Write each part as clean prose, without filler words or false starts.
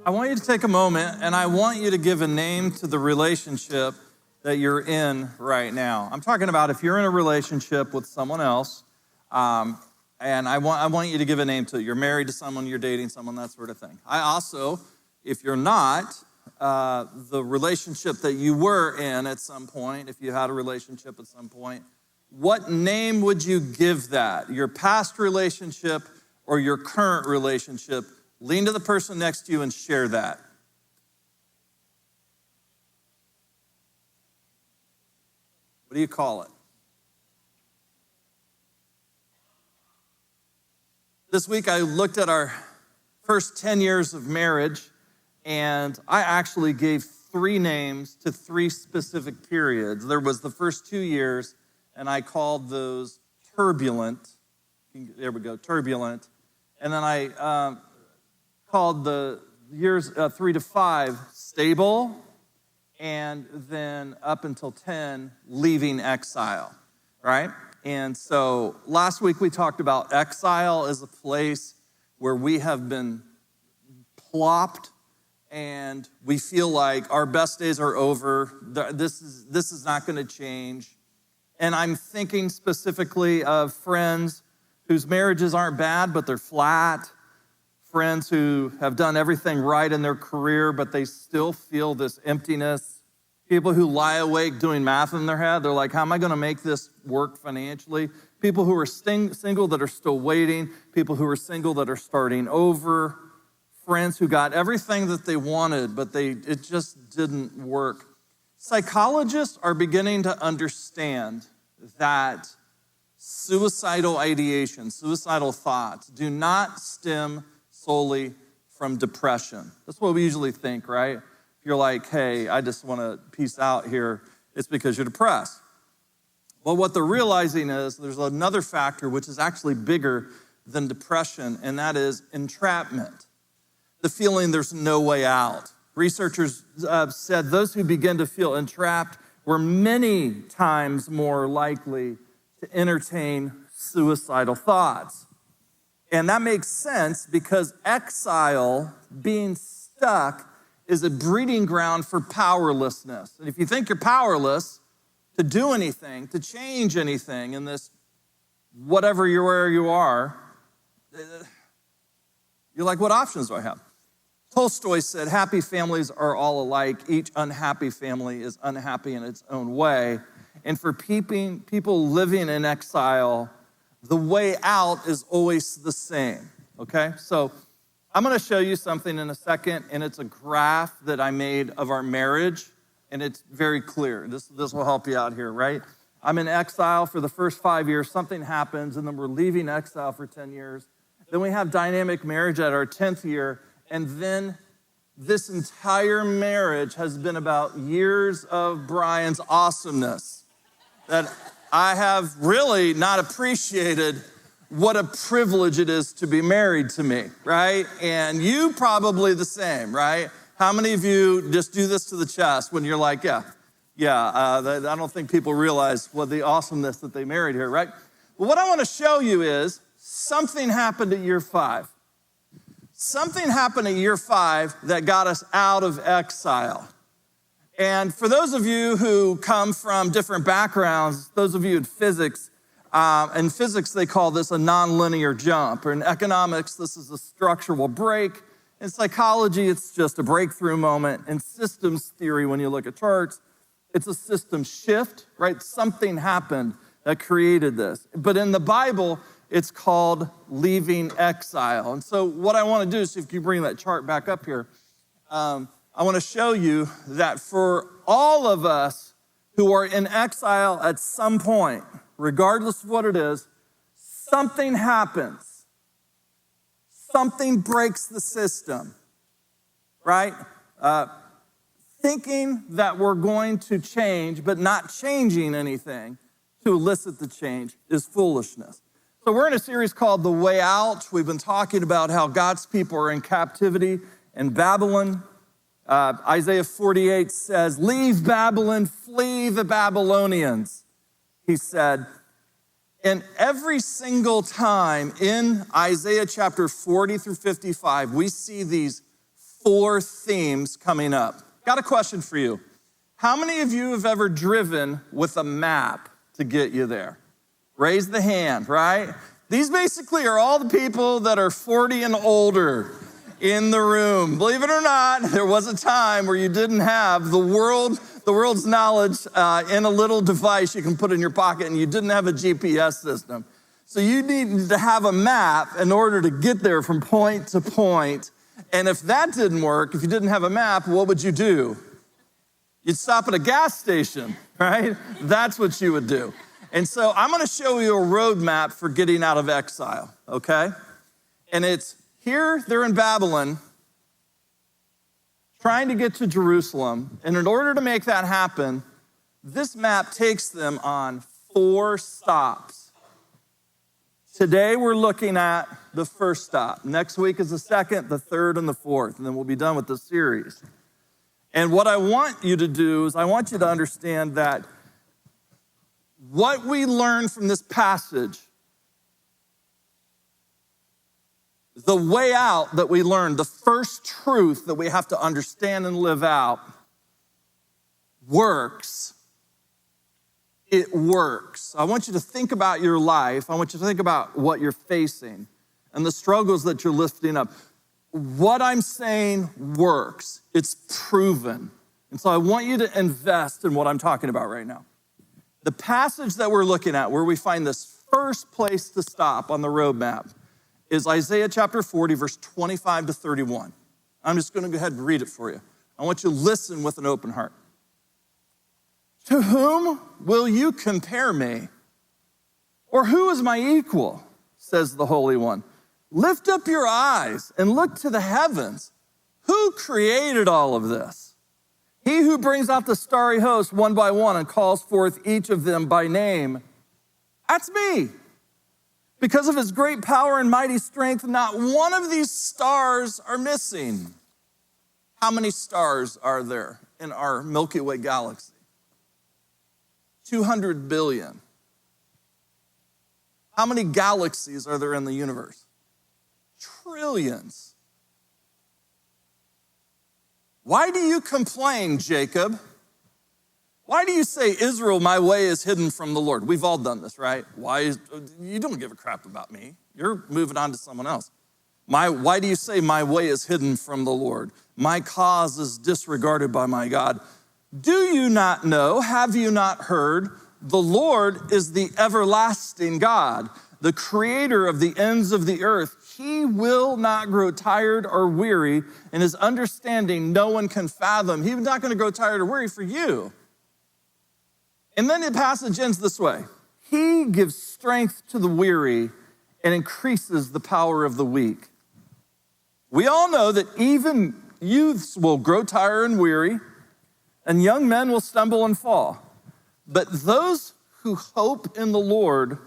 I want you to take a moment and I want you to give a name to the relationship that you're in right now. I'm talking about if you're in a relationship with someone else, and I want you to give a name to it. You're married to someone, you're dating someone, that sort of thing. I also, if you're not, the relationship that you were in at some point, if you had a relationship at some point, what name would you give that? Your past relationship or your current relationship? Lean to the person next to you and share that. What do you call it? This week I looked at our first 10 years of marriage, and I actually gave 3 names to 3 specific periods. There was the first 2 years, and I called those turbulent. There we go, turbulent. And then I called the years 3 to 5 stable, and then up until 10, leaving exile, right? And so last week we talked about exile as a place where we have been plopped and we feel like our best days are over. This is not going to change. And I'm thinking specifically of friends whose marriages aren't bad, but they're flat. Friends who have done everything right in their career, but they still feel this emptiness. People who lie awake doing math in their head. They're like, how am I going to make this work financially? People who are single that are still waiting. People who are single that are starting over. Friends who got everything that they wanted, but it just didn't work. Psychologists are beginning to understand that suicidal ideation, suicidal thoughts do not stem solely from depression. That's what we usually think, right? If you're like, hey, I just want to peace out here, it's because you're depressed. Well, what they're realizing is there's another factor which is actually bigger than depression, and that is entrapment. The feeling there's no way out. Researchers said those who begin to feel entrapped were many times more likely to entertain suicidal thoughts. And that makes sense because exile, being stuck, is a breeding ground for powerlessness. And if you think you're powerless to do anything, to change anything in this whatever you're where you are, you're like, what options do I have? Tolstoy said, happy families are all alike. Each unhappy family is unhappy in its own way. And for people living in exile, the way out is always the same, okay? So I'm going to show you something in a second, and it's a graph that I made of our marriage, and it's very clear. This will help you out here, right? I'm in exile for the first 5 years. Something happens, and then we're leaving exile for 10 years. Then we have dynamic marriage at our 10th year, and then this entire marriage has been about years of Brian's awesomeness that I have really not appreciated what a privilege it is to be married to me, right? And you probably the same, right? How many of you just do this to the chest when you're like, I don't think people realize what the awesomeness that they married here, right? But what I want to show you is something happened at year 5. Something happened at year 5 that got us out of exile. And for those of you who come from different backgrounds, those of you in physics they call this a nonlinear jump. Or in economics, this is a structural break. In psychology, it's just a breakthrough moment. In systems theory, when you look at charts, it's a system shift, right? Something happened that created this. But in the Bible, it's called leaving exile. And so what I want to do is, if you bring that chart back up here, I want to show you that for all of us who are in exile at some point, regardless of what it is, something happens. Something breaks the system, right? Thinking that we're going to change, but not changing anything to elicit the change is foolishness. So we're in a series called The Way Out. We've been talking about how God's people are in captivity in Babylon. Isaiah 48 says, leave Babylon, flee the Babylonians, he said. And every single time in Isaiah chapter 40 through 55, we see these 4 themes coming up. Got a question for you. How many of you have ever driven with a map to get you there? Raise the hand, right? These basically are all the people that are 40 and older in the room. Believe it or not, there was a time where you didn't have the world's knowledge in a little device you can put in your pocket, and you didn't have a GPS system. So you needed to have a map in order to get there from point to point. And if that didn't work, if you didn't have a map, what would you do? You'd stop at a gas station, right? That's what you would do. And so I'm going to show you a roadmap for getting out of exile, okay? And it's here, they're in Babylon, trying to get to Jerusalem. And in order to make that happen, this map takes them on 4 stops. Today, we're looking at the first stop. Next week is the second, the third, and the fourth. And then we'll be done with the series. And what I want you to do is I want you to understand that what we learn from this passage, the way out that we learn, the first truth that we have to understand and live out, works. It works. I want you to think about your life. I want you to think about what you're facing and the struggles that you're lifting up. What I'm saying works. It's proven. And so I want you to invest in what I'm talking about right now. The passage that we're looking at, where we find this first place to stop on the roadmap, is Isaiah chapter 40, verse 25 to 31. I'm just going to go ahead and read it for you. I want you to listen with an open heart. To whom will you compare me? Or who is my equal? Says the Holy One. Lift up your eyes and look to the heavens. Who created all of this? He who brings out the starry host one by one and calls forth each of them by name. That's me. Because of his great power and mighty strength, not one of these stars are missing. How many stars are there in our Milky Way galaxy? 200 billion. How many galaxies are there in the universe? Trillions. Why do you complain, Jacob? Why do you say, Israel, my way is hidden from the Lord? We've all done this, right? You don't give a crap about me. You're moving on to someone else. Why do you say my way is hidden from the Lord? My cause is disregarded by my God. Do you not know? Have you not heard? The Lord is the everlasting God, the creator of the ends of the earth. He will not grow tired or weary, and his understanding no one can fathom. He's not going to grow tired or weary for you. And then the passage ends this way. He gives strength to the weary and increases the power of the weak. We all know that even youths will grow tired and weary, and young men will stumble and fall. But those who hope in the Lord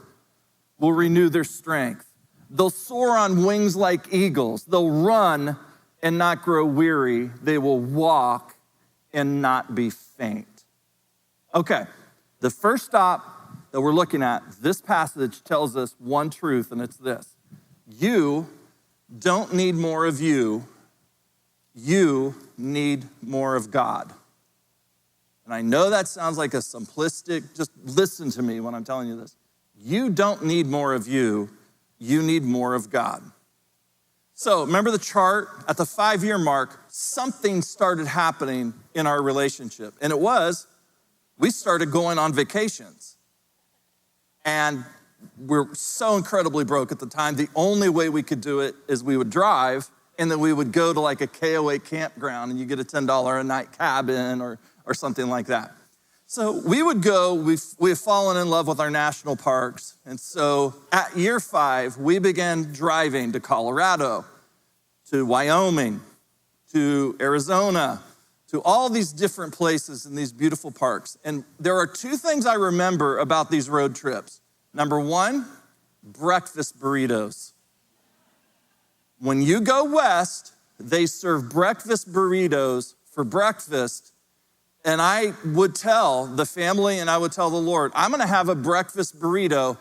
will renew their strength. They'll soar on wings like eagles. They'll run and not grow weary. They will walk and not be faint. Okay, the first stop that we're looking at, this passage tells us one truth, and it's this. You don't need more of you. You need more of God. And I know that sounds like a simplistic, just listen to me when I'm telling you this. You don't need more of you. You need more of God. So remember the chart? At the 5-year mark, something started happening in our relationship. And it was, we started going on vacations. And we're so incredibly broke at the time. The only way we could do it is we would drive, and then we would go to like a KOA campground, and you get a $10 a night cabin or something like that. So we would go, we've fallen in love with our national parks. And so at year 5, we began driving to Colorado, to Wyoming, to Arizona, to all these different places in these beautiful parks. And there are 2 things I remember about these road trips. Number 1, breakfast burritos. When you go west, they serve breakfast burritos for breakfast. And I would tell the family and I would tell the Lord, I'm going to have a breakfast burrito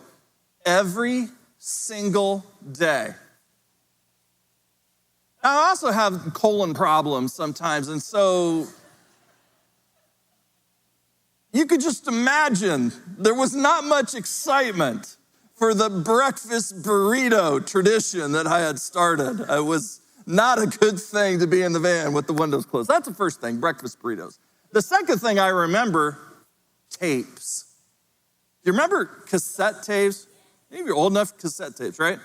every single day. I also have colon problems sometimes, and so you could just imagine there was not much excitement for the breakfast burrito tradition that I had started. It was not a good thing to be in the van with the windows closed. That's the first thing, breakfast burritos. The second thing I remember, tapes. Do you remember cassette tapes? Maybe you're old enough, cassette tapes, right?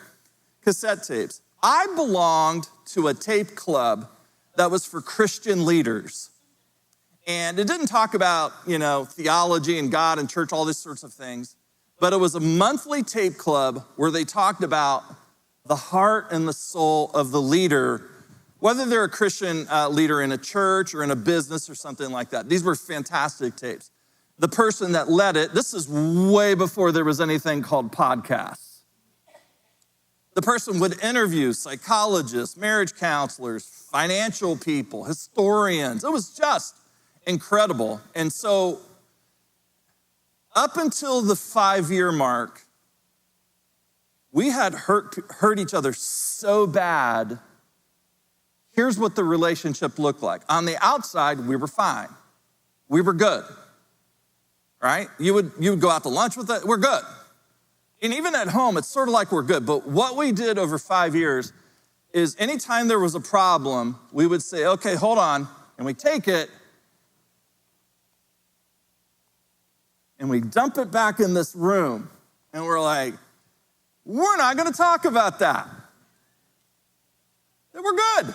Cassette tapes. I belonged to a tape club that was for Christian leaders. And it didn't talk about, theology and God and church, all these sorts of things. But it was a monthly tape club where they talked about the heart and the soul of the leader, whether they're a Christian leader in a church or in a business or something like that. These were fantastic tapes. The person that led it, this is way before there was anything called podcasts. The person would interview psychologists, marriage counselors, financial people, historians. It was just incredible. And so up until the 5-year mark, we had hurt each other so bad. Here's what the relationship looked like. On the outside, we were fine. We were good, right? You would go out to lunch with it, we're good. And even at home, it's sort of like we're good. But what we did over 5 years is anytime there was a problem, we would say, okay, hold on. And we take it and we dump it back in this room. And we're like, we're not going to talk about that. We're good.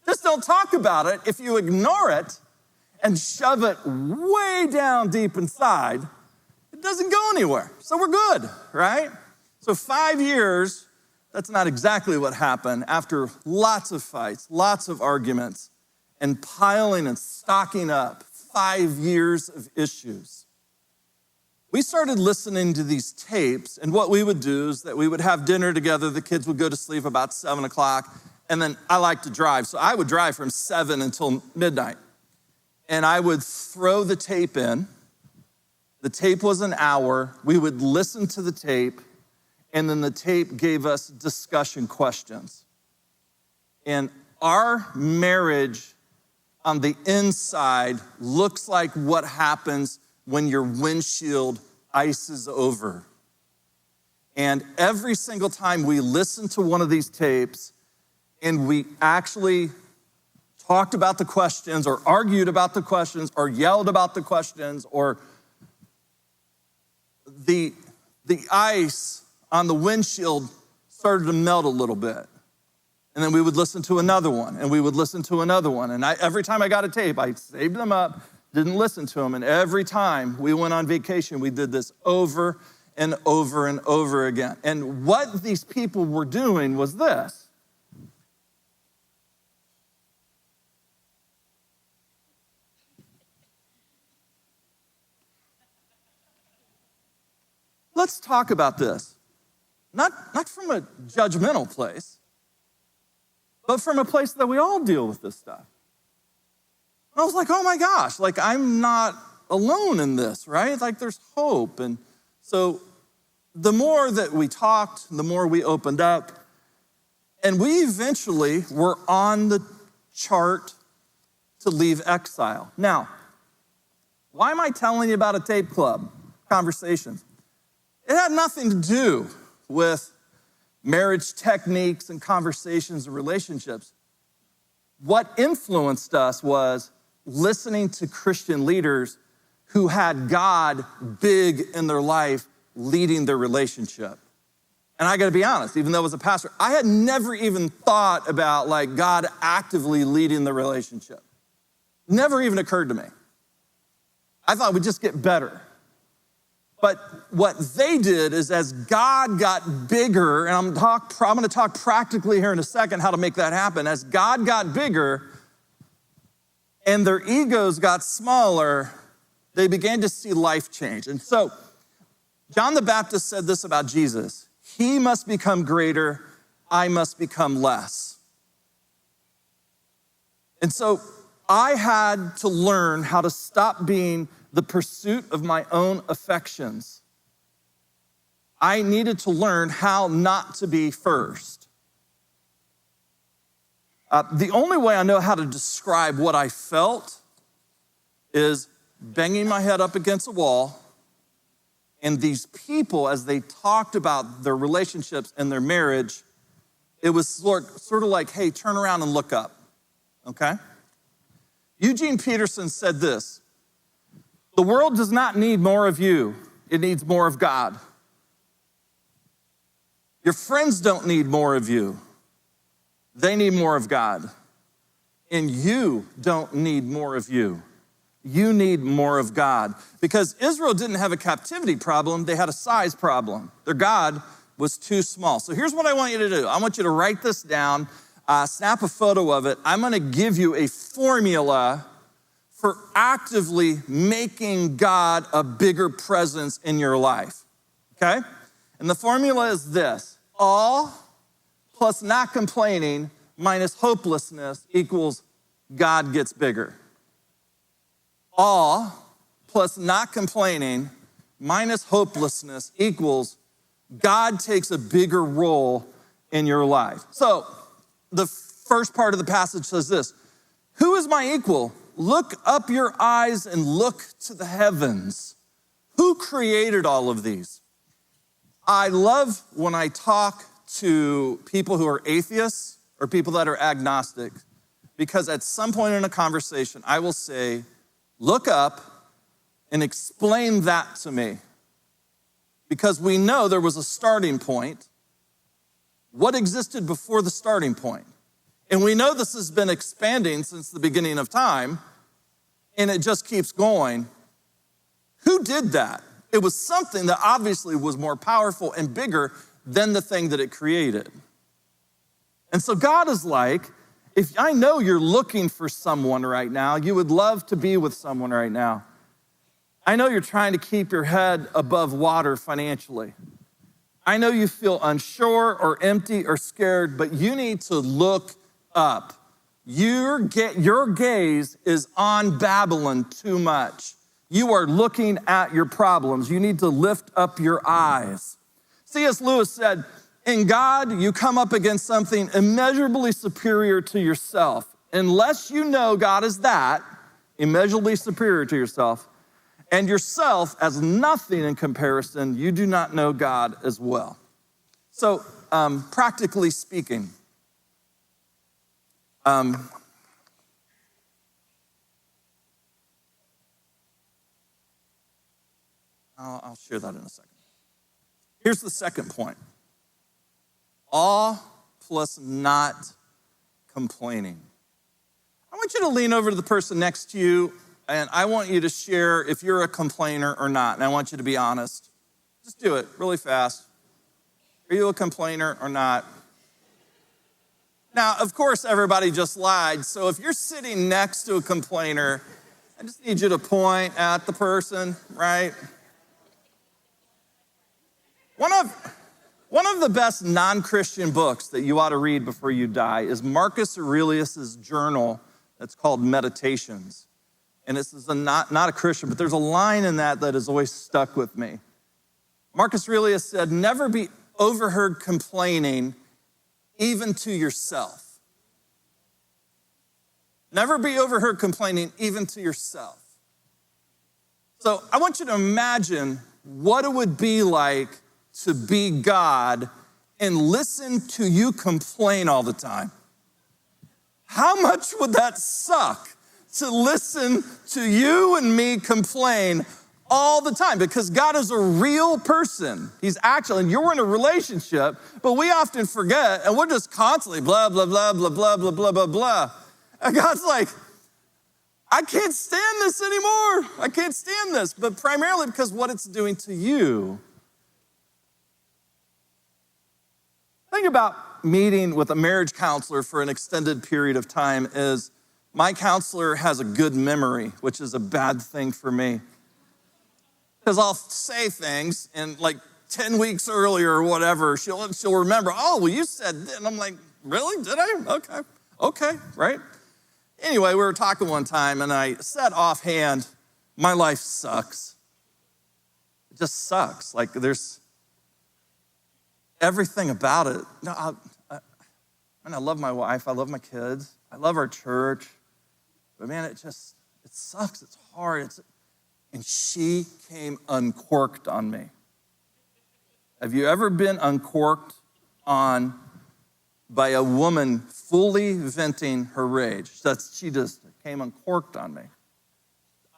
Just don't talk about it. If you ignore it and shove it way down deep inside, it doesn't go anywhere. So we're good, right? So 5 years, that's not exactly what happened. After lots of fights, lots of arguments, and piling and stocking up 5 years of issues, we started listening to these tapes, and what we would do is that we would have dinner together. The kids would go to sleep about 7 o'clock, and then I like to drive. So I would drive from 7 until midnight, and I would throw the tape in. The tape was an hour. We would listen to the tape, and then the tape gave us discussion questions. And our marriage on the inside looks like what happens when your windshield ices over. And every single time we listened to one of these tapes and we actually talked about the questions or argued about the questions or yelled about the questions, or the ice on the windshield started to melt a little bit. And then we would listen to another one, and we would listen to another one. And every time I got a tape, I saved them up, didn't listen to them. And every time we went on vacation, we did this over and over and over again. And what these people were doing was this. Let's talk about this. Not from a judgmental place, but from a place that we all deal with this stuff. And I was like, oh my gosh, I'm not alone in this, right? There's hope. And so the more that we talked, the more we opened up, and we eventually were on the chart to leave exile. Now, why am I telling you about a tape club conversations? It had nothing to do with marriage techniques and conversations and relationships. What influenced us was listening to Christian leaders who had God big in their life leading their relationship. And I gotta be honest, even though I was a pastor, I had never even thought about God actively leading the relationship. Never even occurred to me. I thought we'd just get better. But what they did is, as God got bigger, and I'm going to talk practically here in a second how to make that happen. As God got bigger and their egos got smaller, they began to see life change. And so John the Baptist said this about Jesus: he must become greater, I must become less. And so I had to learn how to stop being the pursuit of my own affections. I needed to learn how not to be first. The only way I know how to describe what I felt is banging my head up against a wall, and these people, as they talked about their relationships and their marriage, it was sort of like, hey, turn around and look up, okay? Eugene Peterson said this: the world does not need more of you, it needs more of God. Your friends don't need more of you, they need more of God. And you don't need more of you. You need more of God. Because Israel didn't have a captivity problem, they had a size problem. Their God was too small. So here's what I want you to do. I want you to write this down, snap a photo of it. I'm gonna give you a formula for actively making God a bigger presence in your life, okay? And the formula is this: all plus not complaining minus hopelessness equals God gets bigger. All plus not complaining minus hopelessness equals God takes a bigger role in your life. So the first part of the passage says this: who is my equal? Look up your eyes and look to the heavens. Who created all of these? I love when I talk to people who are atheists or people that are agnostic, because at some point in a conversation, I will say, look up and explain that to me. Because we know there was a starting point. What existed before the starting point? And we know this has been expanding since the beginning of time, and it just keeps going. Who did that? It was something that obviously was more powerful and bigger than the thing that it created. And so God is like, if I know you're looking for someone right now, you would love to be with someone right now. I know you're trying to keep your head above water financially. I know you feel unsure or empty or scared, but you need to look up. Your gaze is on Babylon too much. You are looking at your problems. You need to lift up your eyes. C.S. Lewis said, in God, you come up against something immeasurably superior to yourself. Unless you know God is that, immeasurably superior to yourself, and yourself as nothing in comparison, you do not know God as well. So, practically speaking, I'll share that in a second. Here's the second point. All plus not complaining. I want you to lean over to the person next to you, and I want you to share if you're a complainer or not, and I want you to be honest. Just do it really fast. Are you a complainer or not? Now, of course, everybody just lied, so if you're sitting next to a complainer, I just need you to point at the person, right? One of the best non-Christian books that you ought to read before you die is Marcus Aurelius' journal that's called Meditations. And this is not a Christian, but there's a line in that has always stuck with me. Marcus Aurelius said, never be overheard complaining even to yourself. Never be overheard complaining even to yourself. So I want you to imagine what it would be like to be God and listen to you complain all the time. How much would that suck to listen to you and me complain all the time? Because God is a real person. He's actually, and you're in a relationship, but we often forget, and we're just constantly blah, blah, blah, blah, blah, blah, blah, blah, blah. And God's like, I can't stand this anymore. I can't stand this. But primarily because what it's doing to you. Think about meeting with a marriage counselor for an extended period of time is my counselor has a good memory, which is a bad thing for me. Because I'll say things and like 10 weeks earlier or whatever, she'll remember, oh, well, you said that. And I'm like, really? Did I? Okay, right? Anyway, we were talking one time and I said offhand, my life sucks. It just sucks. Like there's everything about it. No, And I love my wife, I love my kids, I love our church, but man, it sucks, it's hard. And she came uncorked on me. Have you ever been uncorked on by a woman fully venting her rage? She just came uncorked on me.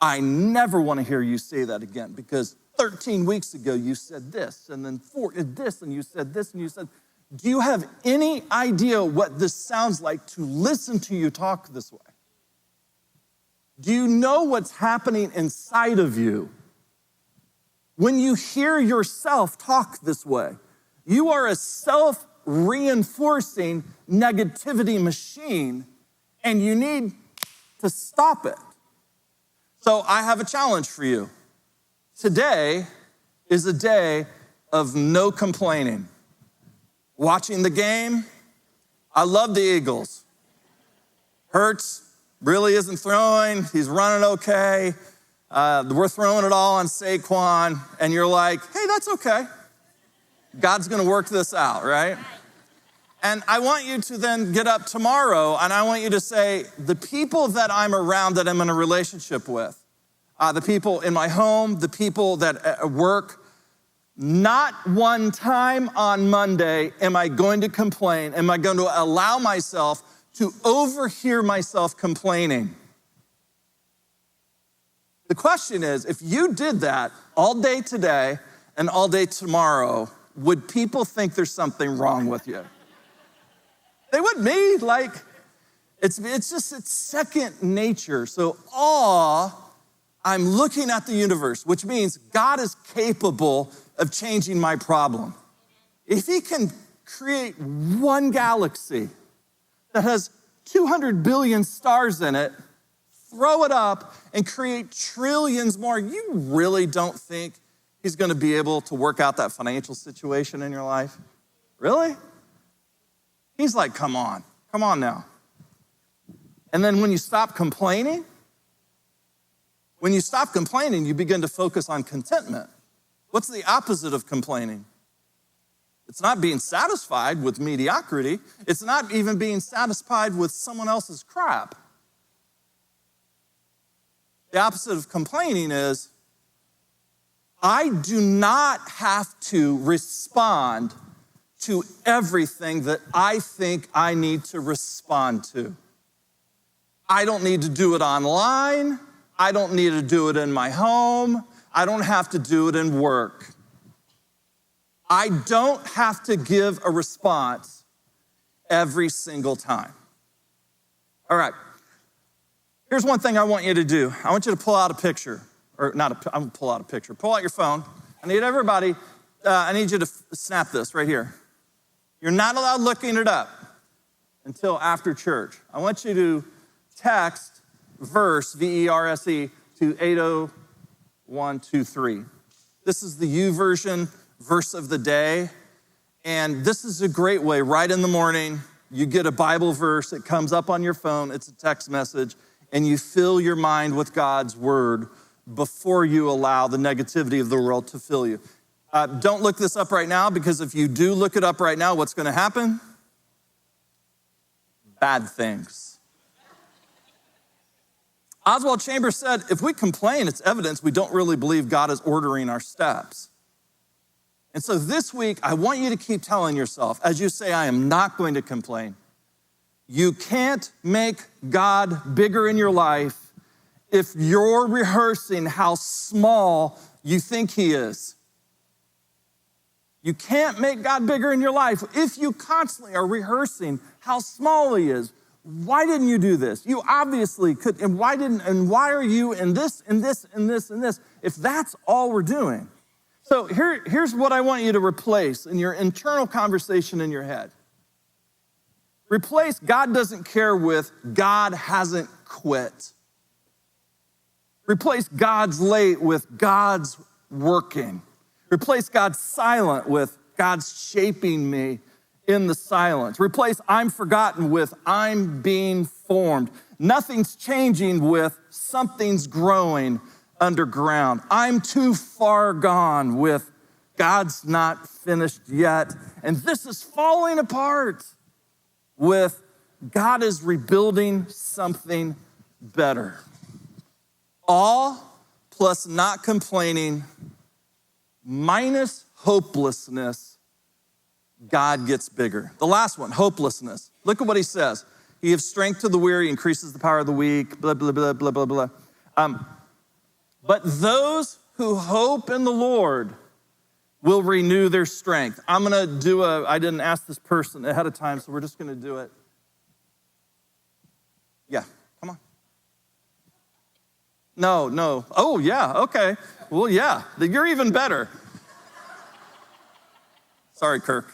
I never want to hear you say that again, because 13 weeks ago you said this, and then this, and you said this, and you said, do you have any idea what this sounds like to listen to you talk this way? Do you know what's happening inside of you? When you hear yourself talk this way, you are a self-reinforcing negativity machine, and you need to stop it. So I have a challenge for you. Today is a day of no complaining. Watching the game, I love the Eagles. Hurts really isn't throwing, he's running okay. We're throwing it all on Saquon, and you're like, hey, that's okay. God's gonna work this out, right? And I want you to then get up tomorrow, and I want you to say, the people that I'm around that I'm in a relationship with, the people in my home, the people that at work, not one time on Monday am I going to complain, am I going to allow myself to overhear myself complaining. The question is, if you did that all day today and all day tomorrow, would people think there's something wrong with you? They would be. Like, it's second nature. So I'm looking at the universe, which means God is capable of changing my problem. If he can create one galaxy that has 200 billion stars in it, throw it up and create trillions more, you really don't think he's gonna be able to work out that financial situation in your life? Really? He's like, come on now. And then when you stop complaining, you begin to focus on contentment. What's the opposite of complaining? It's not being satisfied with mediocrity. It's not even being satisfied with someone else's crap. The opposite of complaining is, I do not have to respond to everything that I think I need to respond to. I don't need to do it online. I don't need to do it in my home. I don't have to do it in work. I don't have to give a response every single time. All right. Here's one thing I want you to do. I want you to pull out a picture. I'm gonna pull out a picture. Pull out your phone. I need you to snap this right here. You're not allowed looking it up until after church. I want you to text verse, V-E-R-S-E, to 80123. This is the U version, verse of the day. And this is a great way, right in the morning, you get a Bible verse, it comes up on your phone, it's a text message, and you fill your mind with God's word before you allow the negativity of the world to fill you. Don't look this up right now, because if you do look it up right now, what's gonna happen? Bad things. Oswald Chambers said, if we complain, it's evidence we don't really believe God is ordering our steps. And so this week, I want you to keep telling yourself, as you say, I am not going to complain. You can't make God bigger in your life if you're rehearsing how small you think he is. You can't make God bigger in your life if you constantly are rehearsing how small he is. Why didn't you do this? You obviously could, and why are you in this, and this, and this, and this, if that's all we're doing? So here's what I want you to replace in your internal conversation in your head. Replace God doesn't care with God hasn't quit. Replace God's late with God's working. Replace God's silent with God's shaping me in the silence. Replace I'm forgotten with I'm being formed. Nothing's changing with something's growing underground. I'm too far gone with God's not finished yet, and this is falling apart. with God is rebuilding something better. All plus not complaining minus hopelessness, God gets bigger. The last one, hopelessness. Look at what he says. He gives strength to the weary, increases the power of the weak, blah, blah, blah, blah, blah, blah. But those who hope in the Lord will renew their strength. I'm gonna do I didn't ask this person ahead of time, so we're just gonna do it. Yeah, come on. No. Oh, yeah, okay. Well, yeah, you're even better. Sorry, Kirk.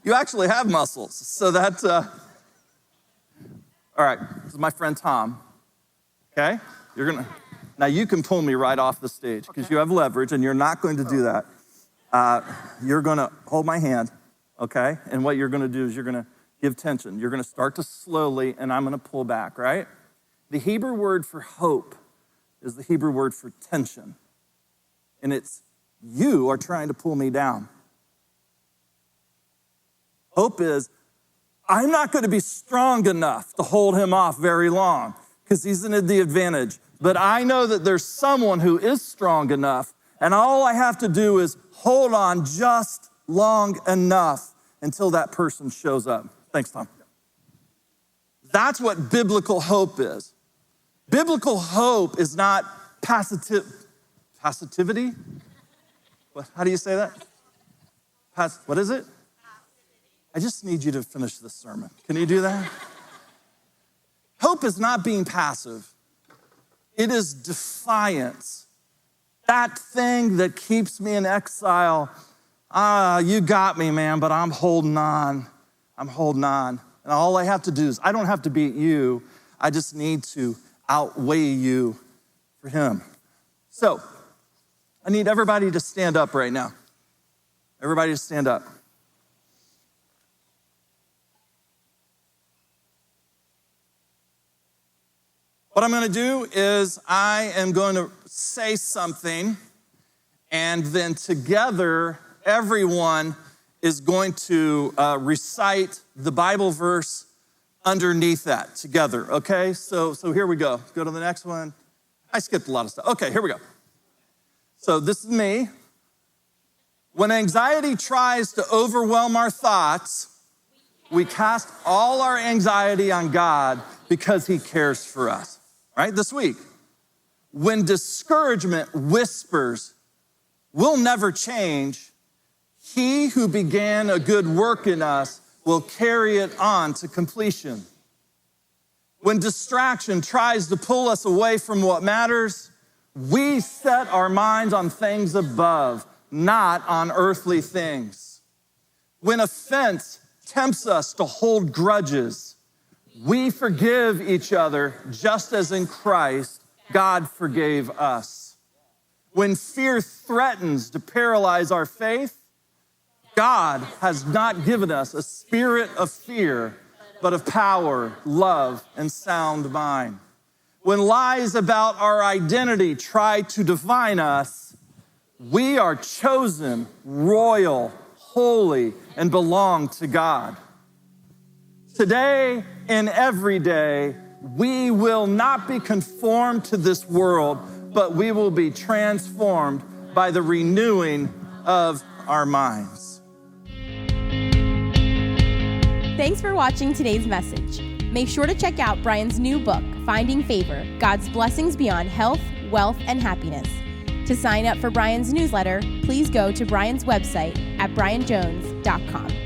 You actually have muscles, so that, all right, this is my friend Tom, okay? Now you can pull me right off the stage because you have leverage and you're not going to do that. You're gonna hold my hand, okay? And what you're gonna do is you're gonna give tension. You're gonna start to slowly and I'm gonna pull back, right? The Hebrew word for hope is the Hebrew word for tension. And it's, you are trying to pull me down. Hope is, I'm not gonna be strong enough to hold him off very long because he's in the advantage. But I know that there's someone who is strong enough, and all I have to do is hold on just long enough until that person shows up. Thanks, Tom. That's what biblical hope is. Biblical hope is not passivity? How do you say that? What is it? I just need you to finish this sermon. Can you do that? Hope is not being passive. It is defiance. That thing that keeps me in exile. You got me, man, but I'm holding on. I'm holding on. And all I have to do is, I don't have to beat you. I just need to outweigh you for him. So, I need everybody to stand up right now. Everybody to stand up. What I'm gonna do is I am going to say something, and then together, everyone is going to recite the Bible verse underneath that together, okay? So here we go. Go to the next one. I skipped a lot of stuff. Okay, here we go. So this is me. When anxiety tries to overwhelm our thoughts, we cast all our anxiety on God because he cares for us. Right, this week. When discouragement whispers, we'll never change, he who began a good work in us will carry it on to completion. When distraction tries to pull us away from what matters, we set our minds on things above, not on earthly things. When offense tempts us to hold grudges, we forgive each other just as in Christ, God forgave us. When fear threatens to paralyze our faith, God has not given us a spirit of fear, but of power, love, and sound mind. When lies about our identity try to define us, we are chosen, royal, holy, and belong to God. Today and every day, we will not be conformed to this world, but we will be transformed by the renewing of our minds. Thanks for watching today's message. Make sure to check out Brian's new book, Finding Favor, God's Blessings Beyond Health, Wealth, and Happiness. To sign up for Brian's newsletter, please go to Brian's website at brianjones.com.